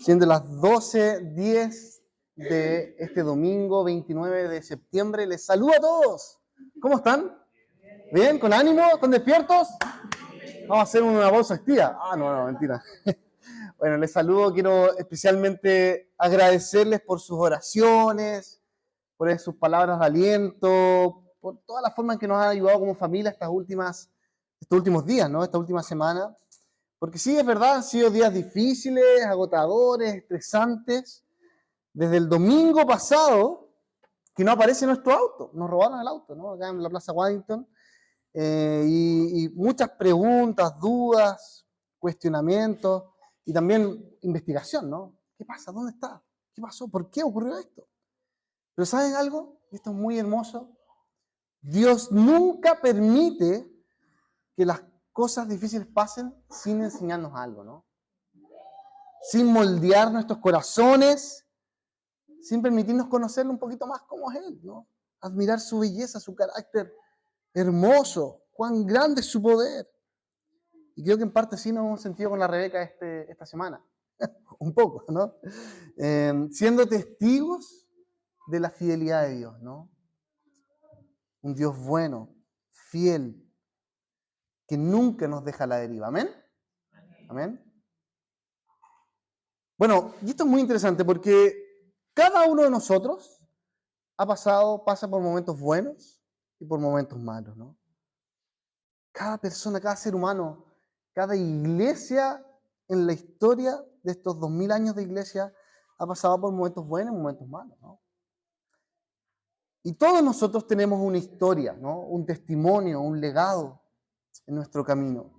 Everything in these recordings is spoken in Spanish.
Siendo las 12:10 de este domingo 29 de septiembre, les saludo a todos. ¿Cómo están? ¿Bien? ¿Con ánimo? ¿Están despiertos? Vamos a hacer una pausa activa. No, mentira. Bueno, les saludo. Quiero especialmente agradecerles por sus oraciones, por sus palabras de aliento, por toda la forma en que nos han ayudado como familia estos últimos días, ¿no? Esta última semana. Porque sí, es verdad, han sido días difíciles, agotadores, estresantes. Desde el domingo pasado, que no aparece nuestro auto, nos robaron el auto, ¿no? Acá en la Plaza Waddington. Y muchas preguntas, dudas, cuestionamientos y también investigación, ¿no? ¿Qué pasa? ¿Dónde está? ¿Qué pasó? ¿Por qué ocurrió esto? Pero ¿saben algo? Esto es muy hermoso. Dios nunca permite que las cosas difíciles pasen sin enseñarnos algo, ¿no? Sin moldear nuestros corazones, sin permitirnos conocerlo un poquito más como es Él, ¿no? Admirar su belleza, su carácter hermoso, cuán grande es su poder. Y creo que en parte sí nos hemos sentido con la Rebeca esta semana, un poco, ¿no? Siendo testigos de la fidelidad de Dios, ¿no? Un Dios bueno, fiel, que nunca nos deja a la deriva. ¿Amén? ¿Amén? Bueno, y esto es muy interesante porque cada uno de nosotros pasa por momentos buenos y por momentos malos, ¿no? Cada persona, cada ser humano, cada iglesia en la historia de estos 2000 años de iglesia ha pasado por momentos buenos y momentos malos, ¿no? Y todos nosotros tenemos una historia, ¿no? Un testimonio, un legado en nuestro camino.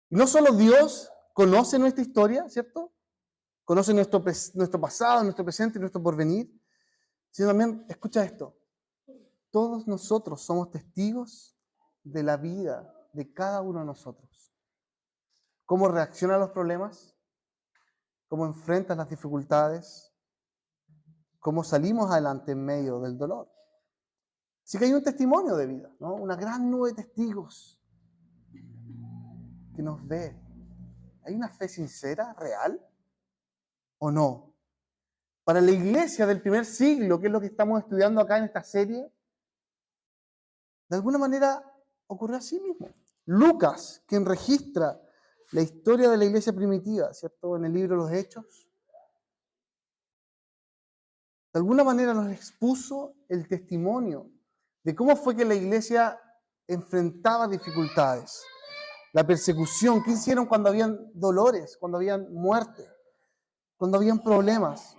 Y no solo Dios conoce nuestra historia, ¿cierto? Conoce nuestro pasado, nuestro presente y nuestro porvenir, sino también, escucha esto, todos nosotros somos testigos de la vida de cada uno de nosotros. ¿Cómo reacciona a los problemas? ¿Cómo enfrentas las dificultades? ¿Cómo salimos adelante en medio del dolor? Así que hay un testimonio de vida, ¿no? Una gran nube de testigos que nos ve. ¿Hay una fe sincera, real o no? Para la iglesia del primer siglo, que es lo que estamos estudiando acá en esta serie, de alguna manera ocurrió así mismo. Lucas, quien registra la historia de la iglesia primitiva, ¿cierto? En el libro de los Hechos, de alguna manera nos expuso el testimonio de cómo fue que la iglesia enfrentaba dificultades, la persecución, qué hicieron cuando habían dolores, cuando habían muerte, cuando habían problemas.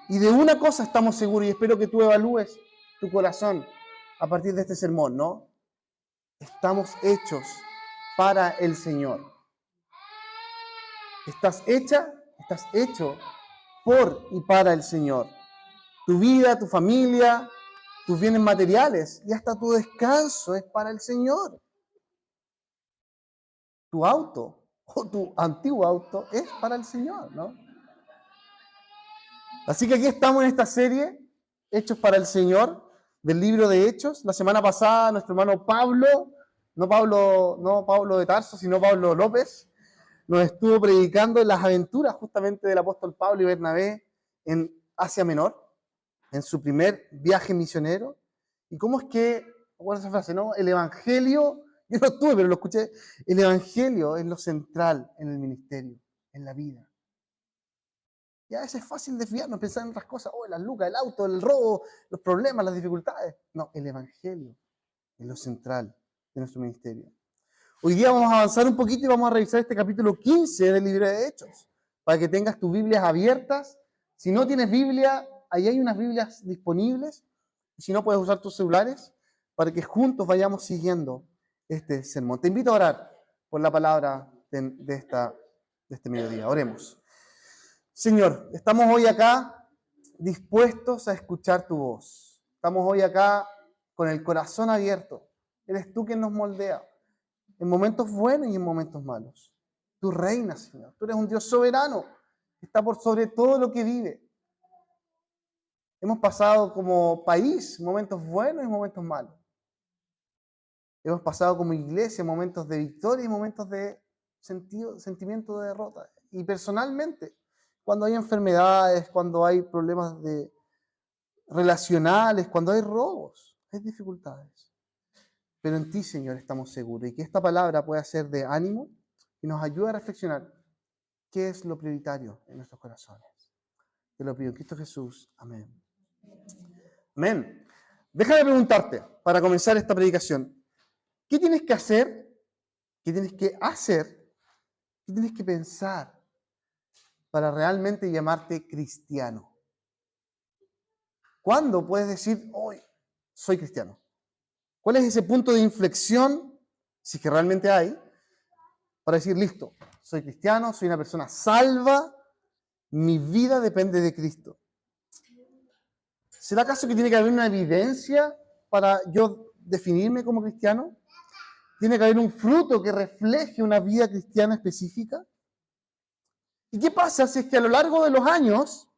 Y de una cosa estamos seguros, y espero que tú evalúes tu corazón a partir de este sermón, ¿no? Estamos hechos para el Señor. Estás hecho por y para el Señor. Tu vida, tu familia, tus bienes materiales y hasta tu descanso es para el Señor. Tu auto o tu antiguo auto es para el Señor, ¿no? Así que aquí estamos en esta serie, Hechos para el Señor, del libro de Hechos. La semana pasada nuestro hermano Pablo, no Pablo de Tarso, sino Pablo López, nos estuvo predicando las aventuras justamente del apóstol Pablo y Bernabé en Asia Menor, en su primer viaje misionero. Y cómo es que, recuerdo esa frase, ¿no? El evangelio, yo no estuve, pero lo escuché, el evangelio es lo central en el ministerio, en la vida. Y a veces es fácil desviarnos, pensar en otras cosas, las lucas, el auto, el robo, los problemas, las dificultades. No, el evangelio es lo central de nuestro ministerio. Hoy día vamos a avanzar un poquito y vamos a revisar este capítulo 15 del libro de Hechos, para que tengas tus Biblias abiertas. Si no tienes Biblia, ahí hay unas Biblias disponibles. Si no, puedes usar tus celulares para que juntos vayamos siguiendo este sermón. Te invito a orar por la palabra de este mediodía. Oremos. Señor, estamos hoy acá dispuestos a escuchar tu voz. Estamos hoy acá con el corazón abierto. Eres tú quien nos moldea en momentos buenos y en momentos malos. Tú reinas, Señor. Tú eres un Dios soberano que está por sobre todo lo que vive. Hemos pasado como país momentos buenos y momentos malos. Hemos pasado como iglesia momentos de victoria y momentos de sentimiento de derrota. Y personalmente, cuando hay enfermedades, cuando hay problemas relacionales, cuando hay robos, hay dificultades. Pero en ti, Señor, estamos seguros. Y que esta palabra pueda ser de ánimo y nos ayude a reflexionar qué es lo prioritario en nuestros corazones. Te lo pido en Cristo Jesús. Amén. Amén. Déjame preguntarte, para comenzar esta predicación, ¿qué tienes que hacer? ¿Qué tienes que hacer? ¿Qué tienes que pensar para realmente llamarte cristiano? ¿Cuándo puedes decir, hoy soy cristiano? ¿Cuál es ese punto de inflexión, si es que realmente hay, para decir, listo, soy cristiano, soy una persona salva, mi vida depende de Cristo? ¿Será acaso que tiene que haber una evidencia para yo definirme como cristiano? ¿Tiene que haber un fruto que refleje una vida cristiana específica? ¿Y qué pasa si es que a lo largo de los años,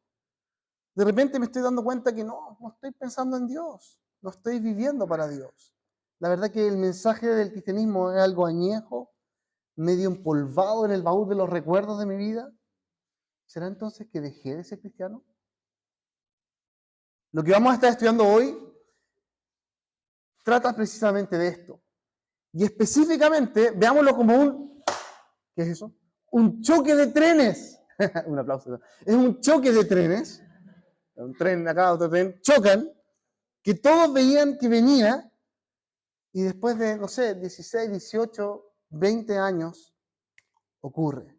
de repente me estoy dando cuenta que no estoy pensando en Dios, no estoy viviendo para Dios? La verdad que el mensaje del cristianismo es algo añejo, medio empolvado en el baúl de los recuerdos de mi vida. ¿Será entonces que dejé de ser cristiano? Lo que vamos a estar estudiando hoy trata precisamente de esto. Y específicamente, veámoslo como ¿qué es eso? Un choque de trenes. Un aplauso. Es un choque de trenes. Un tren acá, otro tren, chocan, que todos veían que venía, y después de, 16, 18, 20 años, ocurre.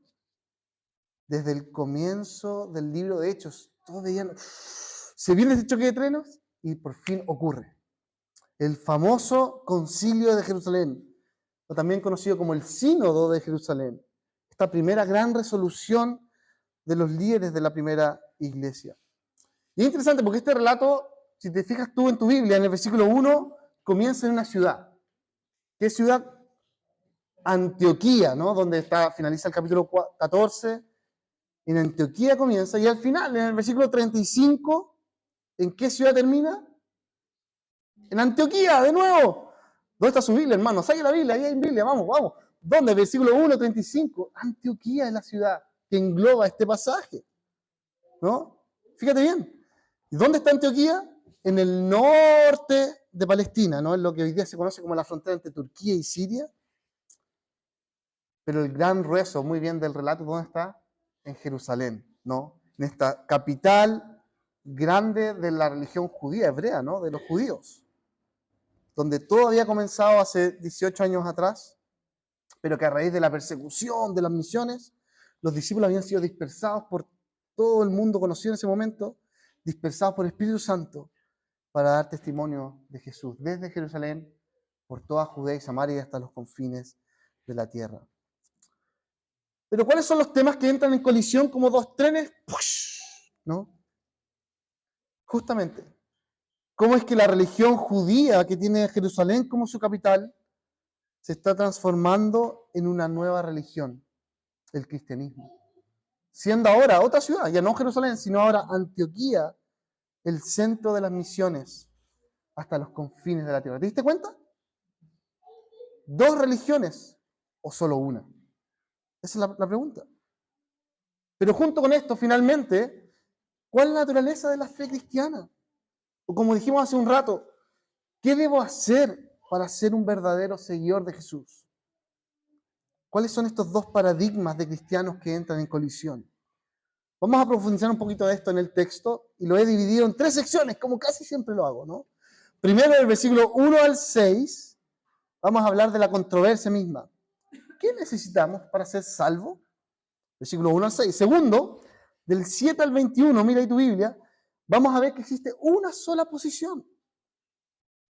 Desde el comienzo del libro de Hechos, todos veían, se viene este choque de trenes, y por fin ocurre. El famoso Concilio de Jerusalén, o también conocido como el Sínodo de Jerusalén. Esta primera gran resolución de los líderes de la primera iglesia. Y es interesante porque este relato, si te fijas tú en tu Biblia, en el versículo 1, comienza en una ciudad. ¿Qué ciudad? Antioquía, ¿no? Donde finaliza el capítulo 14. En Antioquía comienza, y al final, en el versículo 35, ¿en qué ciudad termina? En Antioquía, de nuevo. ¿Dónde está su Biblia, hermano? Saque la Biblia, ahí hay Biblia, vamos. ¿Dónde? Versículo 1, 35. Antioquía es la ciudad que engloba este pasaje, ¿no? Fíjate bien. ¿Y dónde está Antioquía? En el norte de Palestina, ¿no? En lo que hoy día se conoce como la frontera entre Turquía y Siria. Pero el gran grueso, muy bien, del relato, ¿dónde está? En Jerusalén, ¿no? En esta capital grande de la religión judía, hebrea, ¿no? De los judíos. Donde todo había comenzado hace 18 años atrás, pero que a raíz de la persecución, de las misiones, los discípulos habían sido dispersados por todo el mundo conocido en ese momento, dispersados por el Espíritu Santo para dar testimonio de Jesús, desde Jerusalén, por toda Judea y Samaria hasta los confines de la tierra. Pero ¿cuáles son los temas que entran en colisión como dos trenes? ¿No? Justamente, ¿cómo es que la religión judía que tiene Jerusalén como su capital se está transformando en una nueva religión, el cristianismo? Siendo ahora otra ciudad, ya no Jerusalén, sino ahora Antioquía, el centro de las misiones hasta los confines de la tierra. ¿Te diste cuenta? ¿Dos religiones o solo una? Esa es la pregunta. Pero junto con esto, finalmente, ¿cuál es la naturaleza de la fe cristiana? O como dijimos hace un rato, ¿qué debo hacer para ser un verdadero seguidor de Jesús? ¿Cuáles son estos dos paradigmas de cristianos que entran en colisión? Vamos a profundizar un poquito de esto en el texto y lo he dividido en 3 secciones, como casi siempre lo hago, ¿no? Primero, del versículo 1 al 6, vamos a hablar de la controversia misma. ¿Qué necesitamos para ser salvos? Versículo 1 al 6. Segundo, del 7 al 21, mira ahí tu Biblia, vamos a ver que existe una sola posición.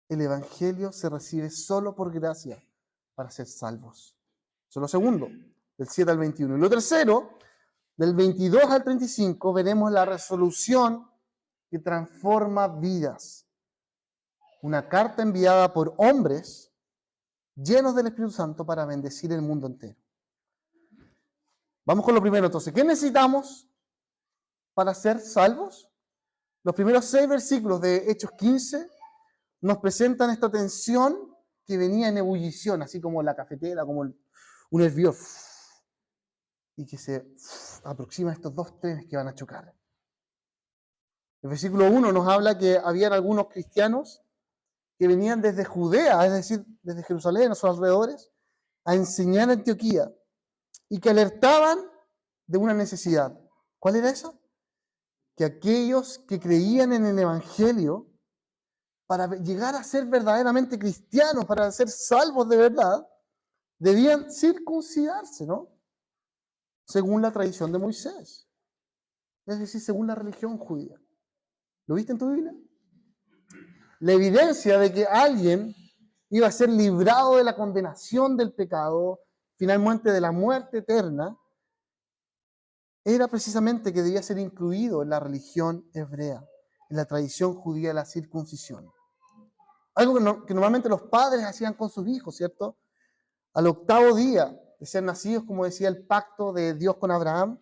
El Evangelio se recibe solo por gracia para ser salvos. Eso es lo segundo, del 7 al 21. Y lo tercero, del 22 al 35, veremos la resolución que transforma vidas. Una carta enviada por hombres llenos del Espíritu Santo para bendecir el mundo entero. Vamos con lo primero entonces. ¿Qué necesitamos para ser salvos? Los primeros 6 versículos de Hechos 15 nos presentan esta tensión que venía en ebullición, así como la cafetera, como un hervidor. y que se aproximan estos dos trenes que van a chocar. El versículo 1 nos habla que habían algunos cristianos que venían desde Judea, es decir, desde Jerusalén, a sus alrededores, a enseñar a Antioquía y que alertaban de una necesidad. ¿Cuál era esa? Que aquellos que creían en el Evangelio, para llegar a ser verdaderamente cristianos, para ser salvos de verdad, debían circuncidarse, ¿no? Según la tradición de Moisés. Es decir, según la religión judía. ¿Lo viste en tu Biblia? La evidencia de que alguien iba a ser librado de la condenación del pecado, finalmente de la muerte eterna, era precisamente que debía ser incluido en la religión hebrea, en la tradición judía de la circuncisión. Algo que normalmente los padres hacían con sus hijos, ¿cierto? Al octavo día de ser nacidos, como decía el pacto de Dios con Abraham,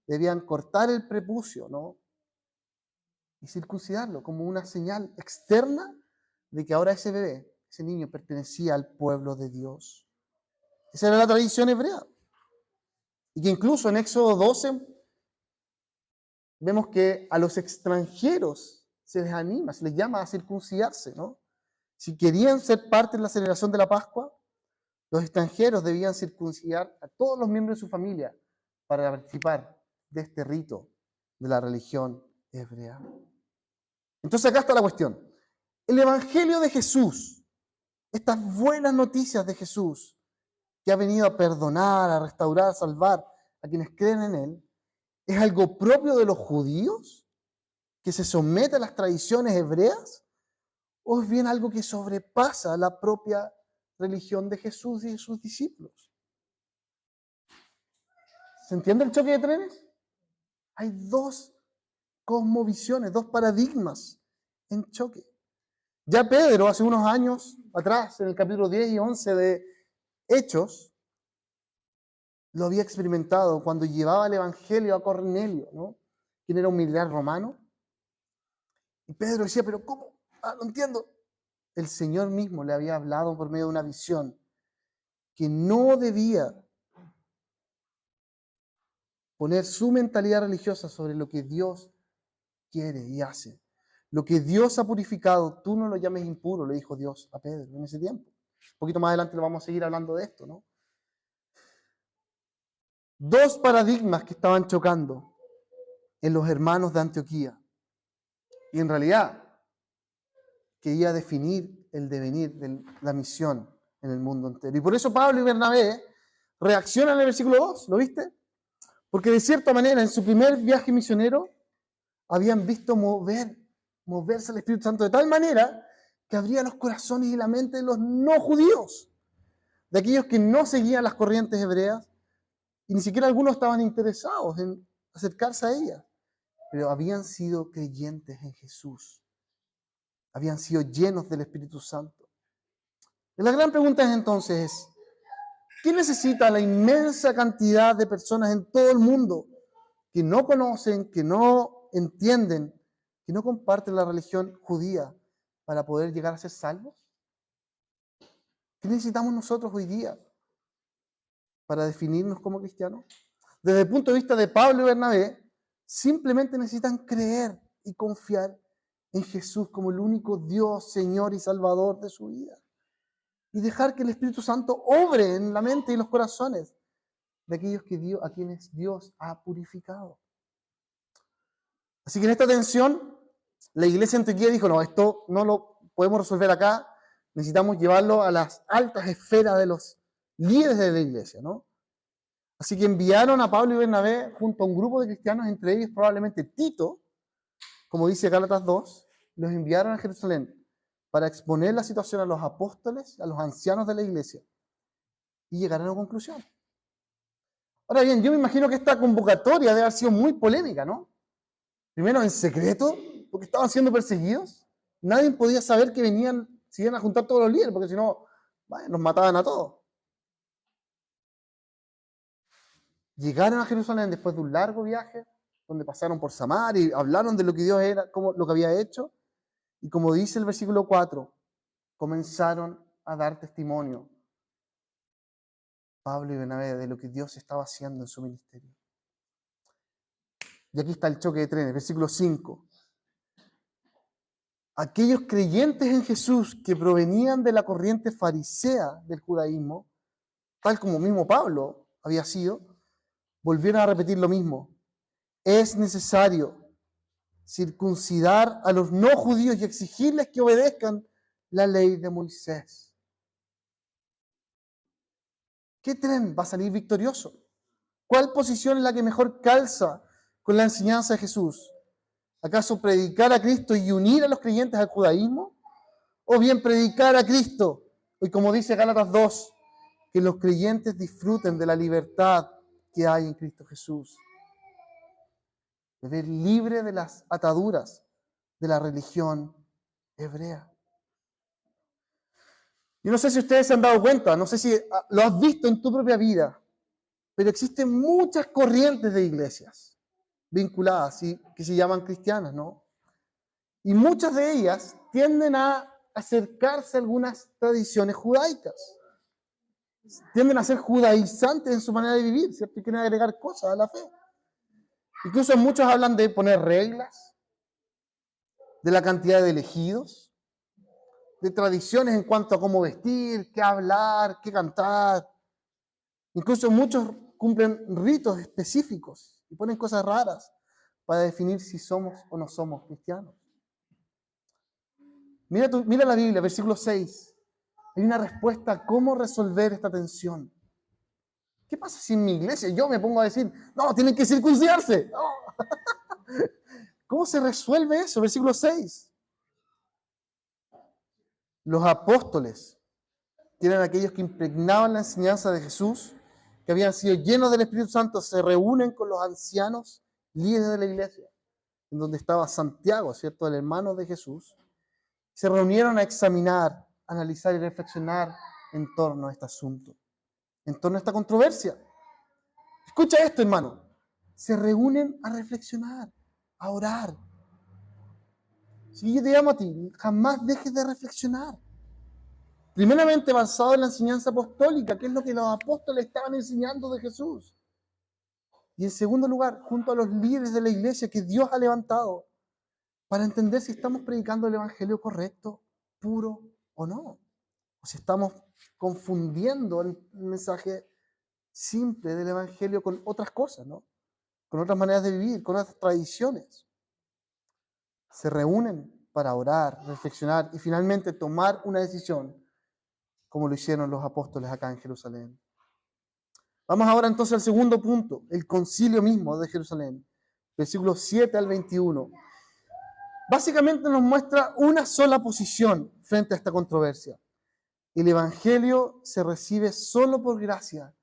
debían cortar el prepucio, ¿no? Y circuncidarlo como una señal externa de que ahora ese bebé, ese niño, pertenecía al pueblo de Dios. Esa era la tradición hebrea. Y que incluso en Éxodo 12 vemos que a los extranjeros se les anima, se les llama a circuncidarse, ¿no? Si querían ser parte de la celebración de la Pascua, los extranjeros debían circuncidar a todos los miembros de su familia para participar de este rito de la religión hebrea. Entonces acá está la cuestión. El Evangelio de Jesús, estas buenas noticias de Jesús, que ha venido a perdonar, a restaurar, a salvar a quienes creen en Él, ¿es algo propio de los judíos que se somete a las tradiciones hebreas? ¿O es bien algo que sobrepasa la propia religión de Jesús y de sus discípulos? ¿Se entiende el choque de trenes? Hay dos cosmovisiones, dos paradigmas en choque. Ya Pedro, hace unos años atrás, en el capítulo 10 y 11 de Hechos, lo había experimentado cuando llevaba el Evangelio a Cornelio, ¿no? Quien era un militar romano. Y Pedro decía, pero ¿cómo? No entiendo. El Señor mismo le había hablado por medio de una visión que no debía poner su mentalidad religiosa sobre lo que Dios quiere y hace. Lo que Dios ha purificado, tú no lo llames impuro, le dijo Dios a Pedro en ese tiempo. Un poquito más adelante lo vamos a seguir hablando de esto, ¿no? Dos paradigmas que estaban chocando en los hermanos de Antioquía. Y en realidad quería definir el devenir de la misión en el mundo entero. Y por eso Pablo y Bernabé reaccionan en el versículo 2, ¿lo viste? Porque de cierta manera en su primer viaje misionero habían visto moverse el Espíritu Santo de tal manera que abría los corazones y la mente de los no judíos, de aquellos que no seguían las corrientes hebreas y ni siquiera algunos estaban interesados en acercarse a ellas, pero habían sido creyentes en Jesús, habían sido llenos del Espíritu Santo. Y la gran pregunta es entonces, ¿qué necesita la inmensa cantidad de personas en todo el mundo que no conocen, que no entienden, que no comparten la religión judía para poder llegar a ser salvos? ¿Qué necesitamos nosotros hoy día para definirnos como cristianos? Desde el punto de vista de Pablo y Bernabé, simplemente necesitan creer y confiar en Jesús como el único Dios, Señor y Salvador de su vida. Y dejar que el Espíritu Santo obre en la mente y los corazones de aquellos a quienes Dios ha purificado. Así que en esta tensión, la iglesia en Antioquía dijo, no, esto no lo podemos resolver acá, necesitamos llevarlo a las altas esferas de los líderes de la iglesia, ¿no? Así que enviaron a Pablo y Bernabé junto a un grupo de cristianos, entre ellos probablemente Tito, como dice Gálatas 2, los enviaron a Jerusalén para exponer la situación a los apóstoles, a los ancianos de la iglesia, y llegar a una conclusión. Ahora bien, yo me imagino que esta convocatoria debe haber sido muy polémica, ¿no? Primero en secreto, porque estaban siendo perseguidos. Nadie podía saber que se iban a juntar todos los líderes, porque si no, nos mataban a todos. Llegaron a Jerusalén después de un largo viaje, donde pasaron por Samaria y hablaron de lo que Dios era, lo que había hecho. Y como dice el versículo 4, comenzaron a dar testimonio Pablo y Bernabé de lo que Dios estaba haciendo en su ministerio. Y aquí está el choque de trenes, versículo 5. Aquellos creyentes en Jesús que provenían de la corriente farisea del judaísmo, tal como mismo Pablo había sido, volvieron a repetir lo mismo. Es necesario circuncidar a los no judíos y exigirles que obedezcan la ley de Moisés. ¿Qué tren va a salir victorioso? ¿Cuál posición es la que mejor calza con la enseñanza de Jesús? ¿Acaso predicar a Cristo y unir a los creyentes al judaísmo? ¿O bien predicar a Cristo? Y como dice Gálatas 2, que los creyentes disfruten de la libertad que hay en Cristo Jesús. Vivir libre de las ataduras de la religión hebrea. Yo no sé si ustedes se han dado cuenta, no sé si lo has visto en tu propia vida, pero existen muchas corrientes de iglesias vinculadas, ¿sí?, que se llaman cristianas, ¿no? Y muchas de ellas tienden a acercarse a algunas tradiciones judaicas. Tienden a ser judaizantes en su manera de vivir, ¿cierto? Y quieren agregar cosas a la fe. Incluso muchos hablan de poner reglas, de la cantidad de elegidos, de tradiciones en cuanto a cómo vestir, qué hablar, qué cantar. Incluso muchos cumplen ritos específicos y ponen cosas raras para definir si somos o no somos cristianos. Mira la Biblia, versículo 6. Hay una respuesta a cómo resolver esta tensión. ¿Qué pasa si en mi iglesia yo me pongo a decir, no, tienen que circuncidarse? No. ¿Cómo se resuelve eso? Versículo 6. Los apóstoles, que eran aquellos que impregnaban la enseñanza de Jesús, que habían sido llenos del Espíritu Santo, se reúnen con los ancianos líderes de la iglesia, en donde estaba Santiago, ¿cierto?, el hermano de Jesús. Se reunieron a examinar, analizar y reflexionar en torno a este asunto, en torno a esta controversia. Escucha esto, hermano. Se reúnen a reflexionar, a orar. Si yo te llamo a ti, jamás dejes de reflexionar. Primeramente, basado en la enseñanza apostólica, que es lo que los apóstoles estaban enseñando de Jesús. Y en segundo lugar, junto a los líderes de la iglesia que Dios ha levantado, para entender si estamos predicando el evangelio correcto, puro o no. O si estamos confundiendo el mensaje simple del evangelio con otras cosas, ¿no? Con otras maneras de vivir, con otras tradiciones. Se reúnen para orar, reflexionar y finalmente tomar una decisión, como lo hicieron los apóstoles acá en Jerusalén. Vamos ahora entonces al segundo punto, el concilio mismo de Jerusalén, versículos 7 al 21. Básicamente nos muestra una sola posición frente a esta controversia. El evangelio se recibe solo por gracia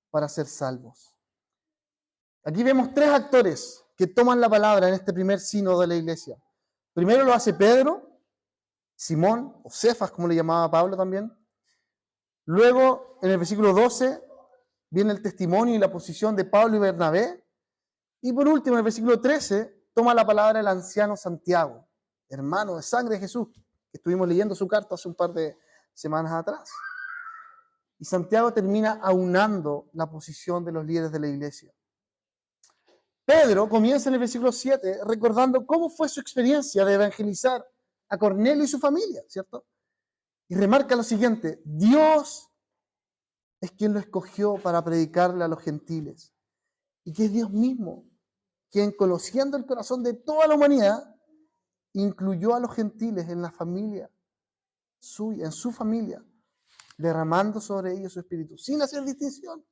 para ser salvos. Aquí vemos tres actores que toman la palabra en este primer sínodo de la iglesia. Primero lo hace Pedro, Simón, o Cefas, como le llamaba Pablo también. Luego, en el versículo 12, viene el testimonio y la posición de Pablo y Bernabé. Y por último, en el versículo 13, toma la palabra el anciano Santiago, hermano de sangre de Jesús, que estuvimos leyendo su carta hace un par de semanas atrás. Y Santiago termina aunando la posición de los líderes de la iglesia. Pedro comienza en el versículo 7 recordando cómo fue su experiencia de evangelizar a Cornelio y su familia, ¿cierto? Y remarca lo siguiente: Dios es quien lo escogió para predicarle a los gentiles. Y que es Dios mismo quien, conociendo el corazón de toda la humanidad, incluyó a los gentiles en la familia suya, en su familia, derramando sobre ellos su espíritu, sin hacer distinción,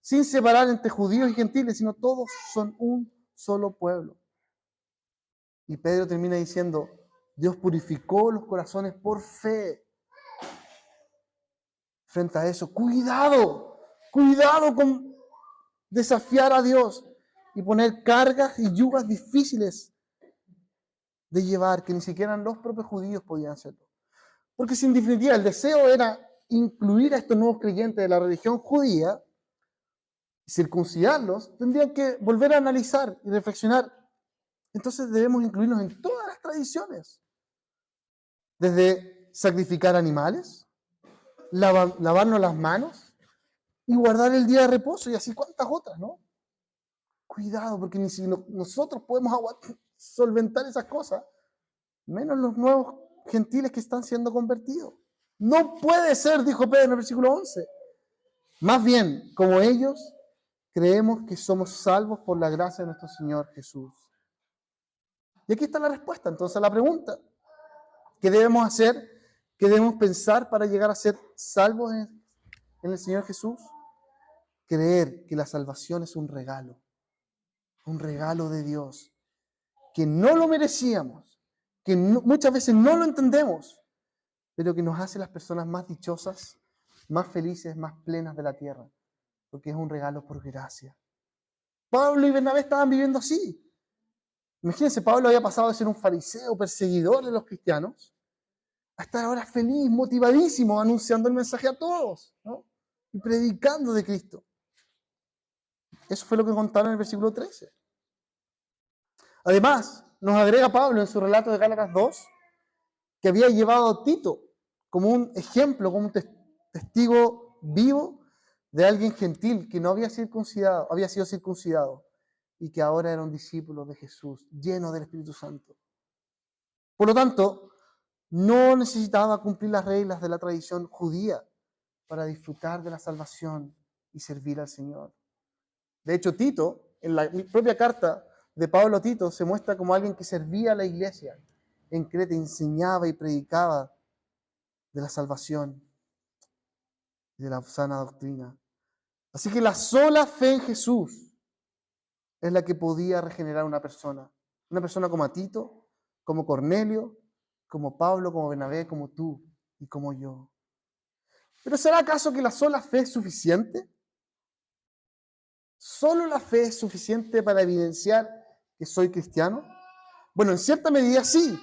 sin separar entre judíos y gentiles, sino todos son un solo pueblo. Y Pedro termina diciendo, Dios purificó los corazones por fe. Frente a eso, cuidado con desafiar a Dios y poner cargas y yugas difíciles de llevar, que ni siquiera los propios judíos podían hacerlo. Porque si en definitiva el deseo era incluir a estos nuevos creyentes de la religión judía, circuncidarlos, tendrían que volver a analizar y reflexionar. Entonces debemos incluirnos en todas las tradiciones. Desde sacrificar animales, lavarnos las manos, y guardar el día de reposo, y así cuantas otras, ¿no? Cuidado, porque ni si nosotros podemos solventar esas cosas, menos los nuevos gentiles que están siendo convertidos. No puede ser, dijo Pedro en el versículo 11. Más bien, como ellos, creemos que somos salvos por la gracia de nuestro Señor Jesús. Y aquí está la respuesta, entonces, a la pregunta. ¿Qué debemos hacer? ¿Qué debemos pensar para llegar a ser salvos en el Señor Jesús? Creer que la salvación es un regalo de Dios, que no lo merecíamos, que muchas veces no lo entendemos, pero que nos hace las personas más dichosas, más felices, más plenas de la tierra, porque es un regalo por gracia. Pablo y Bernabé estaban viviendo así. Imagínense, Pablo había pasado de ser un fariseo, perseguidor de los cristianos, a estar ahora feliz, motivadísimo, anunciando el mensaje a todos, ¿no? Y predicando de Cristo. Eso fue lo que contaron en el versículo 13. Además, nos agrega Pablo en su relato de Gálatas 2, que había llevado a Tito como un ejemplo, como un testigo vivo de alguien gentil que no había sido circuncidado y que ahora era un discípulo de Jesús, lleno del Espíritu Santo. Por lo tanto, no necesitaba cumplir las reglas de la tradición judía para disfrutar de la salvación y servir al Señor. De hecho, Tito, en la propia carta de Pablo a Tito, se muestra como alguien que servía a la iglesia en Creta, enseñaba y predicaba de la salvación y de la sana doctrina. Así que la sola fe en Jesús es la que podía regenerar una persona. Una persona como a Tito, como Cornelio, como Pablo, como Bernabé, como tú y como yo. ¿Pero será acaso que la sola fe es suficiente? ¿Solo la fe es suficiente para evidenciar que soy cristiano? Bueno, en cierta medida sí.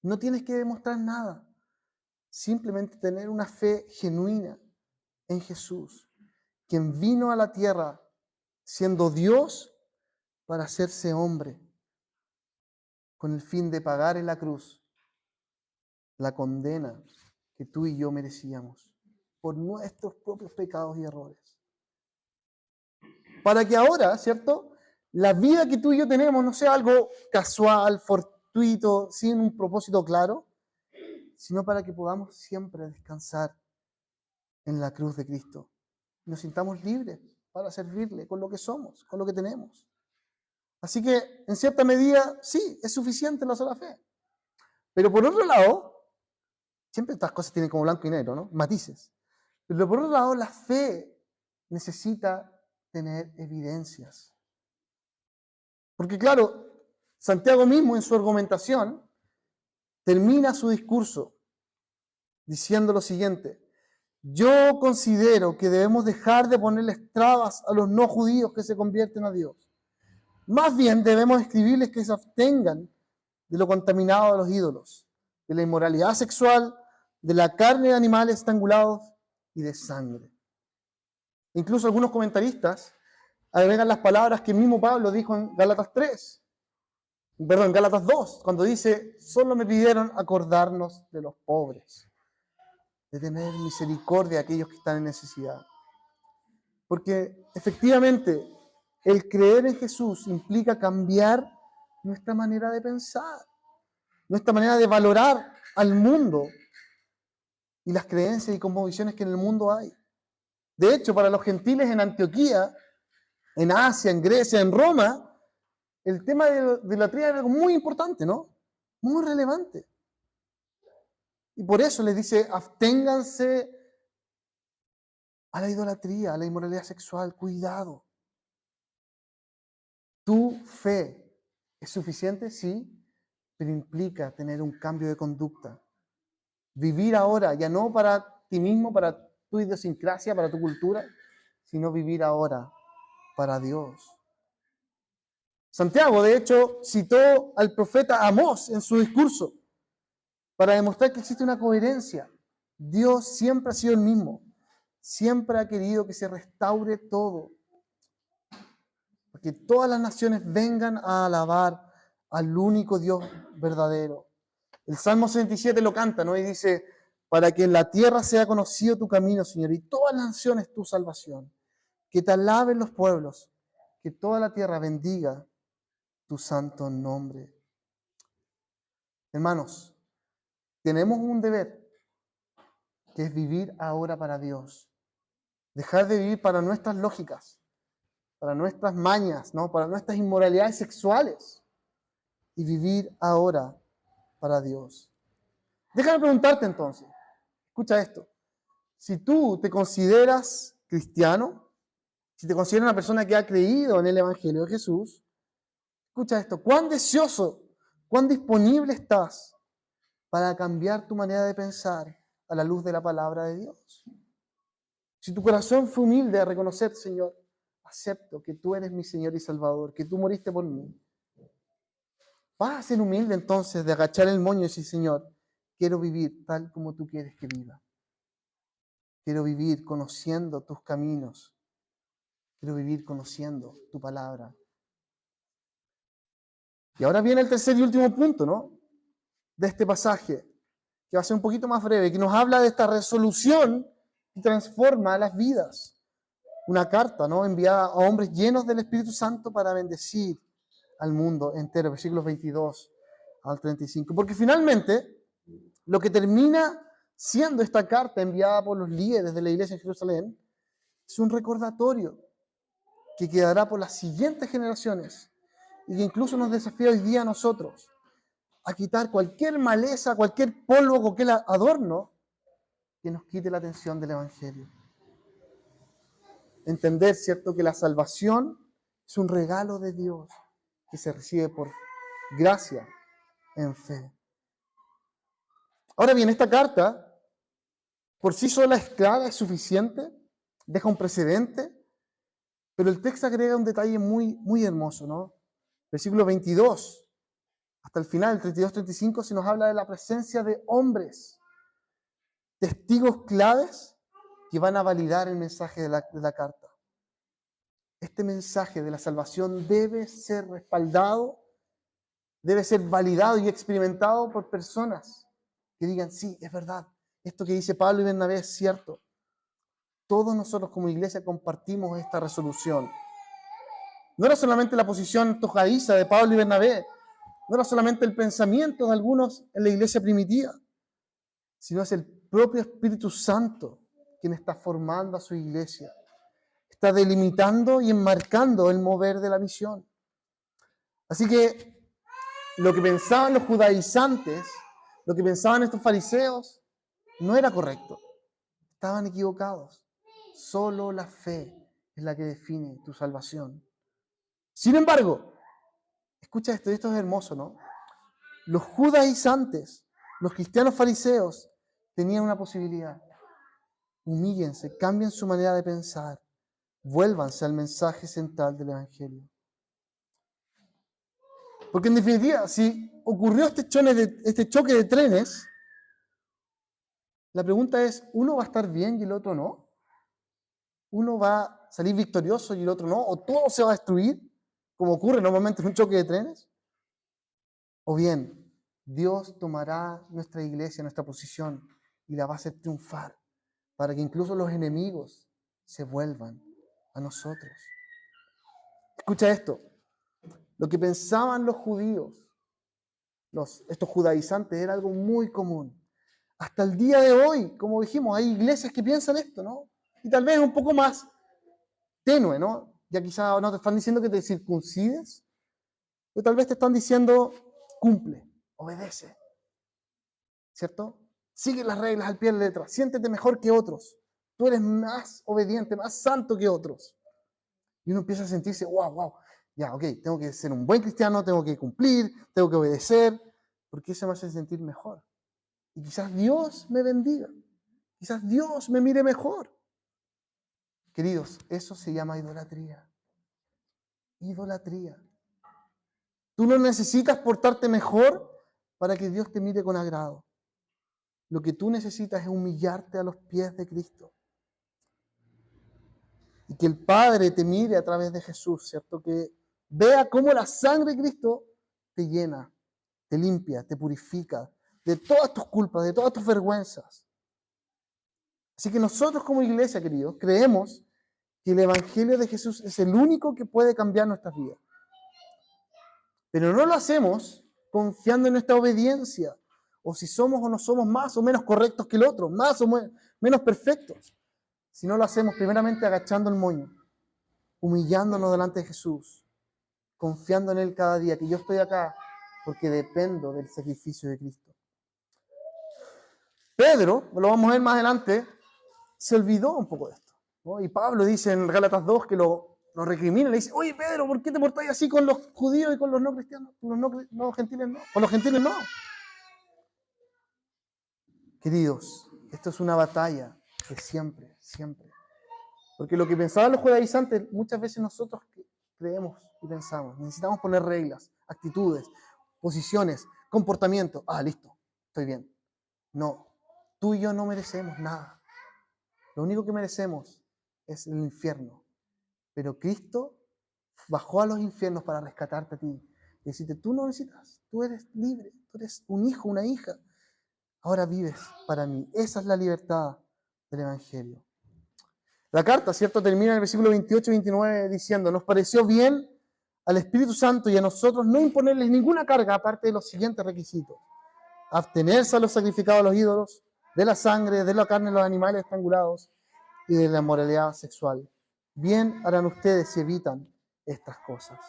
No tienes que demostrar nada. Simplemente tener una fe genuina en Jesús, quien vino a la tierra siendo Dios para hacerse hombre, con el fin de pagar en la cruz la condena que tú y yo merecíamos por nuestros propios pecados y errores. Para que ahora, ¿cierto?, la vida que tú y yo tenemos no sea algo casual, fortuito, sin un propósito claro, sino para que podamos siempre descansar en la cruz de Cristo. Nos sintamos libres para servirle con lo que somos, con lo que tenemos. Así que, en cierta medida, sí, es suficiente la sola fe. Pero por otro lado, siempre estas cosas tienen como blanco y negro, ¿no? Matices. Pero por otro lado, la fe necesita tener evidencias. Porque claro, Santiago mismo en su argumentación termina su discurso diciendo lo siguiente: yo considero que debemos dejar de ponerles trabas a los no judíos que se convierten a Dios. Más bien debemos escribirles que se abstengan de lo contaminado de los ídolos, de la inmoralidad sexual, de la carne de animales estrangulados y de sangre. Incluso algunos comentaristas agregan las palabras que el mismo Pablo dijo en Gálatas 2, cuando dice: solo me pidieron acordarnos de los pobres, de tener misericordia de aquellos que están en necesidad. Porque efectivamente el creer en Jesús implica cambiar nuestra manera de pensar, nuestra manera de valorar al mundo y las creencias y cosmovisiones que en el mundo hay. De hecho, para los gentiles en Antioquía, en Asia, en Grecia, en Roma, el tema de la tría era algo muy importante, ¿no? Muy relevante. Y por eso les dice: absténganse a la idolatría, a la inmoralidad sexual, cuidado. Tu fe es suficiente, sí, pero implica tener un cambio de conducta. Vivir ahora, ya no para ti mismo, para tu idiosincrasia, para tu cultura, sino vivir ahora para Dios. Santiago, de hecho, citó al profeta Amós en su discurso para demostrar que existe una coherencia. Dios siempre ha sido el mismo. Siempre ha querido que se restaure todo, que todas las naciones vengan a alabar al único Dios verdadero. El Salmo 67 lo canta, ¿no? Y dice: para que en la tierra sea conocido tu camino, Señor, y todas las naciones tu salvación. Que te alaben los pueblos, que toda la tierra bendiga tu santo nombre. Hermanos, tenemos un deber, que es vivir ahora para Dios. Dejar de vivir para nuestras lógicas, para nuestras mañas, ¿no? Para nuestras inmoralidades sexuales, y vivir ahora para Dios. Déjame preguntarte entonces, escucha esto, si tú te consideras cristiano, si te consideras una persona que ha creído en el Evangelio de Jesús, escucha esto, cuán deseoso, cuán disponible estás para cambiar tu manera de pensar a la luz de la palabra de Dios. Si tu corazón fue humilde a reconocer, Señor, acepto que tú eres mi Señor y Salvador, que tú moriste por mí. Vas a ser humilde entonces de agachar el moño y decir, Señor, quiero vivir tal como tú quieres que viva. Quiero vivir conociendo tus caminos. Quiero vivir conociendo tu palabra. Y ahora viene el tercer y último punto, ¿no? De este pasaje, que va a ser un poquito más breve, que nos habla de esta resolución que transforma las vidas. Una carta, ¿no? Enviada a hombres llenos del Espíritu Santo para bendecir al mundo entero, versículos 22 al 35. Porque finalmente, lo que termina siendo esta carta enviada por los líderes de la iglesia en Jerusalén, es un recordatorio que quedará por las siguientes generaciones y que incluso nos desafía hoy día a nosotros a quitar cualquier maleza, cualquier polvo, cualquier adorno que nos quite la atención del Evangelio. Entender, ¿cierto?, que la salvación es un regalo de Dios que se recibe por gracia en fe. Ahora bien, esta carta por sí sola es clara, es suficiente, deja un precedente, pero el texto agrega un detalle muy, muy hermoso, ¿no? Versículo 22, hasta el final, el 32-35, se nos habla de la presencia de hombres, testigos claves que van a validar el mensaje de la carta. Este mensaje de la salvación debe ser respaldado, debe ser validado y experimentado por personas que digan, sí, es verdad, esto que dice Pablo y Bernabé es cierto. Todos nosotros como iglesia compartimos esta resolución. No era solamente la posición tojadiza de Pablo y Bernabé, no era solamente el pensamiento de algunos en la iglesia primitiva, sino es el propio Espíritu Santo quien está formando a su iglesia. Está delimitando y enmarcando el mover de la misión. Así que lo que pensaban los judaizantes, lo que pensaban estos fariseos, no era correcto. Estaban equivocados. Solo la fe es la que define tu salvación. Sin embargo, escucha esto, y esto es hermoso, ¿no? Los judaizantes, los cristianos fariseos, tenían una posibilidad. Humíllense, cambien su manera de pensar, vuélvanse al mensaje central del Evangelio. Porque en definitiva, si ocurrió este choque de trenes, la pregunta es, ¿uno va a estar bien y el otro no? ¿Uno va a salir victorioso y el otro no? ¿O todo se va a destruir, como ocurre normalmente en un choque de trenes? ¿O bien, Dios tomará nuestra iglesia, nuestra posición, y la va a hacer triunfar, para que incluso los enemigos se vuelvan a nosotros? Escucha esto, lo que pensaban los judíos, estos judaizantes, era algo muy común. Hasta el día de hoy, como dijimos, hay iglesias que piensan esto, ¿no? Y tal vez un poco más tenue, ¿no? Ya quizá no te están diciendo que te circuncides, pero tal vez te están diciendo, cumple, obedece, ¿cierto? Sigue las reglas al pie de la letra, siéntete mejor que otros, tú eres más obediente, más santo que otros. Y uno empieza a sentirse, wow, ya, ok, tengo que ser un buen cristiano, tengo que cumplir, tengo que obedecer, porque eso me hace sentir mejor. Y quizás Dios me bendiga, quizás Dios me mire mejor. Queridos, eso se llama idolatría. Idolatría. Tú no necesitas portarte mejor para que Dios te mire con agrado. Lo que tú necesitas es humillarte a los pies de Cristo. Y que el Padre te mire a través de Jesús, ¿cierto? Que vea cómo la sangre de Cristo te llena, te limpia, te purifica de todas tus culpas, de todas tus vergüenzas. Así que nosotros como iglesia, queridos, creemos que el Evangelio de Jesús es el único que puede cambiar nuestras vidas. Pero no lo hacemos confiando en nuestra obediencia, o si somos o no somos más o menos correctos que el otro, más o menos perfectos, sino lo hacemos primeramente agachando el moño, humillándonos delante de Jesús, confiando en Él cada día, que yo estoy acá porque dependo del sacrificio de Cristo. Pedro, lo vamos a ver más adelante, se olvidó un poco de esto, ¿no? Y Pablo dice en Gálatas 2 que lo recrimina, le dice, oye Pedro, ¿por qué te portáis así con los judíos y con los no cristianos? Con los gentiles no, con los gentiles no. Queridos, esto es una batalla de siempre, siempre. Porque lo que pensaban los judaizantes, muchas veces nosotros creemos y pensamos, necesitamos poner reglas, actitudes, posiciones, comportamiento. Listo, estoy bien. No, tú y yo no merecemos nada. Lo único que merecemos es el infierno. Pero Cristo bajó a los infiernos para rescatarte a ti. Y decirte, tú no necesitas, tú eres libre, tú eres un hijo, una hija. Ahora vives para mí. Esa es la libertad del Evangelio. La carta, ¿cierto?, termina en el versículo 28 y 29 diciendo, nos pareció bien al Espíritu Santo y a nosotros no imponerles ninguna carga aparte de los siguientes requisitos. Abstenerse a los sacrificados a los ídolos, de la sangre, de la carne de los animales estrangulados y de la moralidad sexual. Bien harán ustedes si evitan estas cosas.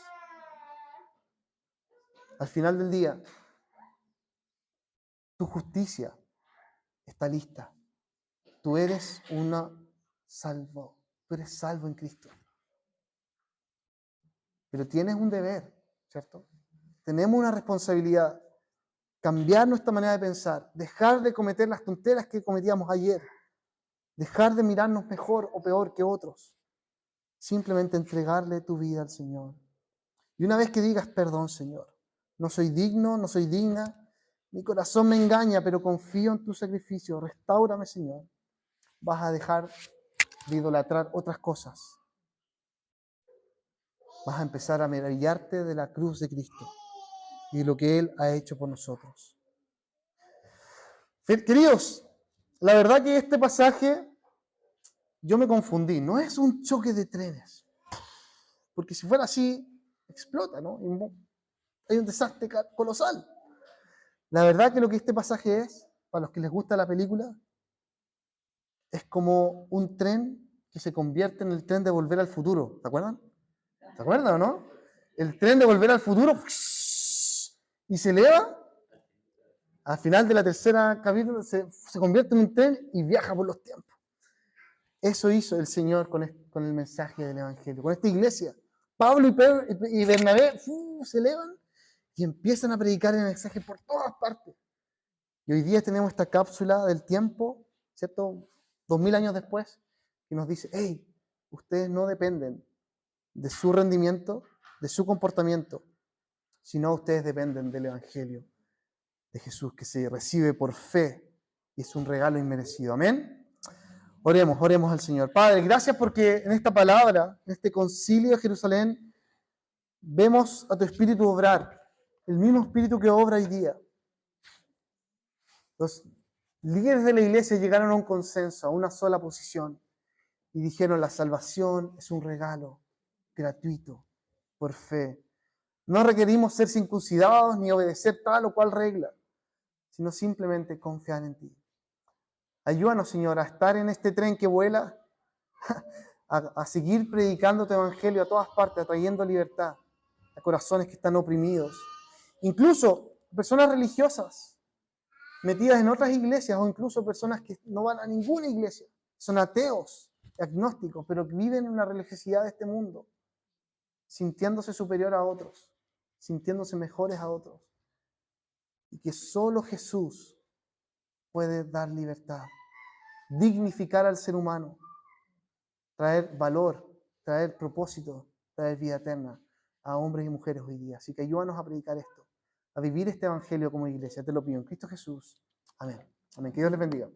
Al final del día, tu justicia está lista. Tú eres salvo. Tú eres salvo en Cristo. Pero tienes un deber, ¿cierto? Tenemos una responsabilidad. Cambiar nuestra manera de pensar. Dejar de cometer las tonteras que cometíamos ayer. Dejar de mirarnos mejor o peor que otros. Simplemente entregarle tu vida al Señor. Y una vez que digas, perdón, Señor, no soy digno, no soy digna, mi corazón me engaña, pero confío en tu sacrificio, restáurame, Señor, vas a dejar de idolatrar otras cosas. Vas a empezar a maravillarte de la cruz de Cristo y de lo que Él ha hecho por nosotros. Queridos, la verdad que este pasaje yo me confundí. No es un choque de trenes, porque si fuera así, explota, ¿no? Hay un desastre colosal. La verdad que lo que este pasaje es, para los que les gusta la película, es como un tren que se convierte en el tren de Volver al Futuro. ¿Se acuerdan? ¿Se acuerdan o no? El tren de Volver al Futuro y se eleva. Al final de la tercera capítulo se convierte en un tren y viaja por los tiempos. Eso hizo el Señor con el mensaje del Evangelio, con esta iglesia. Pablo y Pedro y Bernabé se elevan y empiezan a predicar el mensaje por todas partes. Y hoy día tenemos esta cápsula del tiempo, ¿cierto? 2000 años después, que nos dice, hey, ustedes no dependen de su rendimiento, de su comportamiento, sino ustedes dependen del Evangelio de Jesús, que se recibe por fe y es un regalo inmerecido. Amén. Oremos al Señor. Padre, gracias porque en esta palabra, en este concilio de Jerusalén, vemos a tu Espíritu obrar, el mismo Espíritu que obra hoy día. Los líderes de la iglesia llegaron a un consenso, a una sola posición, y dijeron, la salvación es un regalo gratuito, por fe. No requerimos ser circuncidados ni obedecer tal o cual regla, sino simplemente confiar en ti. Ayúdanos, Señor, a estar en este tren que vuela, a seguir predicando tu evangelio a todas partes, trayendo libertad a corazones que están oprimidos. Incluso personas religiosas metidas en otras iglesias o incluso personas que no van a ninguna iglesia. Son ateos, agnósticos, pero que viven en una religiosidad de este mundo, sintiéndose superior a otros, sintiéndose mejores a otros. Y que solo Jesús puede dar libertad, dignificar al ser humano, traer valor, traer propósito, traer vida eterna a hombres y mujeres hoy día. Así que ayúdanos a predicar esto, a vivir este evangelio como iglesia. Te lo pido en Cristo Jesús. Amén. Amén. Que Dios les bendiga.